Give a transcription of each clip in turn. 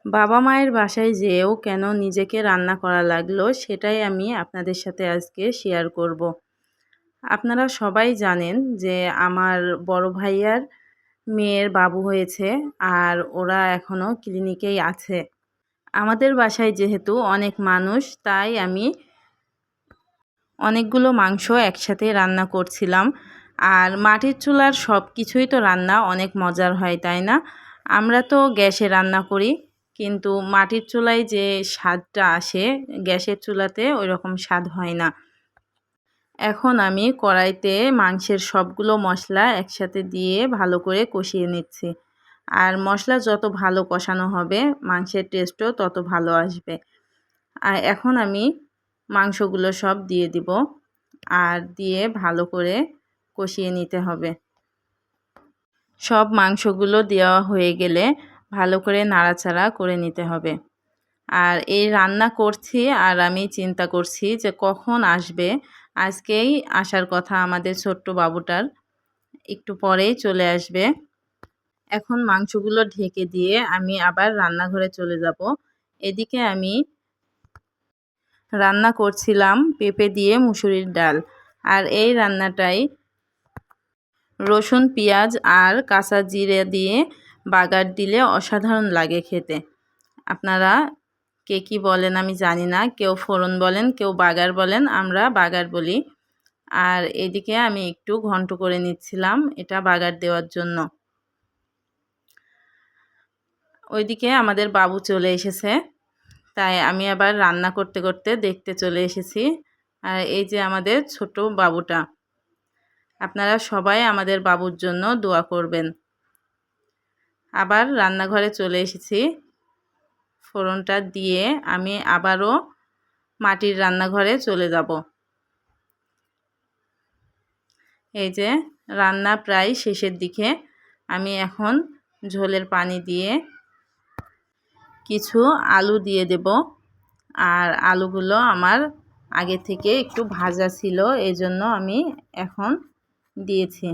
বাবা মায়ের বাসায় যেয়েও কেন নিজেকে রান্না করা লাগলো সেটাই আমি আপনাদের সাথে আজকে শেয়ার করব। আপনারা সবাই জানেন যে আমার বড় ভাইয়ার মেয়ের বাবু হয়েছে আর ওরা এখনও ক্লিনিকেই আছে। আমাদের বাসায় যেহেতু অনেক মানুষ তাই আমি অনেকগুলো মাংস একসাথে রান্না করছিলাম। আর মাটির চুলার সব কিছুই তো রান্না অনেক মজার হয়, তাই না? আমরা তো গ্যাসে রান্না করি, কিন্তু মাটির চুলায় যে স্বাদটা আসে গ্যাসের চুলাতে ওই রকম স্বাদ হয় না। এখন আমি কড়াইতে মাংসের সবগুলো মশলা একসাথে দিয়ে ভালো করে কষিয়ে নিচ্ছি। আর মশলা যত ভালো কষানো হবে মাংসের টেস্টও তত ভালো আসবে। আর এখন আমি মাংসগুলো সব দিয়ে দিব আর দিয়ে ভালো করে কষিয়ে নিতে হবে। সব মাংসগুলো দেওয়া হয়ে গেলে ভালো করে নাড়াচাড়া করে নিতে হবে। আর এই রান্না করছি আর আমি চিন্তা করছি যে কখন আসবে। আজকেই আসার কথা আমাদের ছোট্ট বাবুটার, একটু পরেই চলে আসবে। এখন মাংসগুলো ঢেকে দিয়ে আমি আবার রান্নাঘরে চলে যাব। এদিকে আমি রান্না করছিলাম পেঁপে দিয়ে মুসুরির ডাল। আর এই রান্নাটাই রসুন পেঁয়াজ আর কাঁচা জিরে দিয়ে বাগার দিলে অসাধারণ লাগে খেতে। আপনারা কে কী বলেন আমি জানি না, কেউ ফোড়ন বলেন, কেউ বাগার বলেন, আমরা বাগার বলি। আর এদিকে আমি একটু ঘন্ট করে নিচ্ছিলাম এটা বাগার দেওয়ার জন্য। ওইদিকে আমাদের বাবু চলে এসেছে, তাই আমি আবার রান্না করতে করতে দেখতে চলে এসেছি। আর এই যে আমাদের ছোট বাবুটা, আপনারা সবাই আমাদের বাবুর জন্য দোয়া করবেন। আবার রান্নাঘরে চলে এসেছি। ফোড়নটা দিয়ে আমি আবারও মাটির রান্নাঘরে চলে যাব। এই যে রান্না প্রায় শেষের দিকে। আমি এখন ঝোলের পানি দিয়ে কিছু আলু দিয়ে দেব। আর আলুগুলো আমার আগে থেকে একটু ভাজা ছিল, এই জন্য আমি এখন দিয়েছি।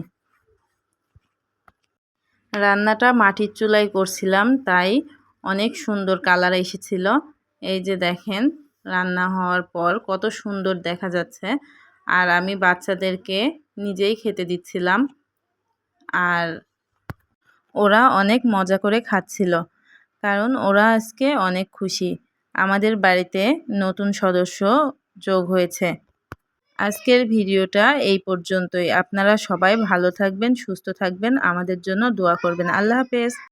রান্নাটা মাটির চুলায় করছিলাম তাই অনেক সুন্দর কালার এসেছিল। এই যে দেখেন রান্না হওয়ার পর কত সুন্দর দেখা যাচ্ছে। আর আমি বাচ্চাদেরকে নিজেই খেতে দিচ্ছিলাম আর ওরা অনেক মজা করে খাচ্ছিল, কারণ ওরা আজকে অনেক খুশি আমাদের বাড়িতে নতুন সদস্য যোগ হয়েছে। আজকের ভিডিওটা এই পর্যন্তই। আপনারা সবাই ভালো থাকবেন, সুস্থ থাকবেন, আমাদের জন্য দোয়া করবেন। আল্লাহ হাফেজ।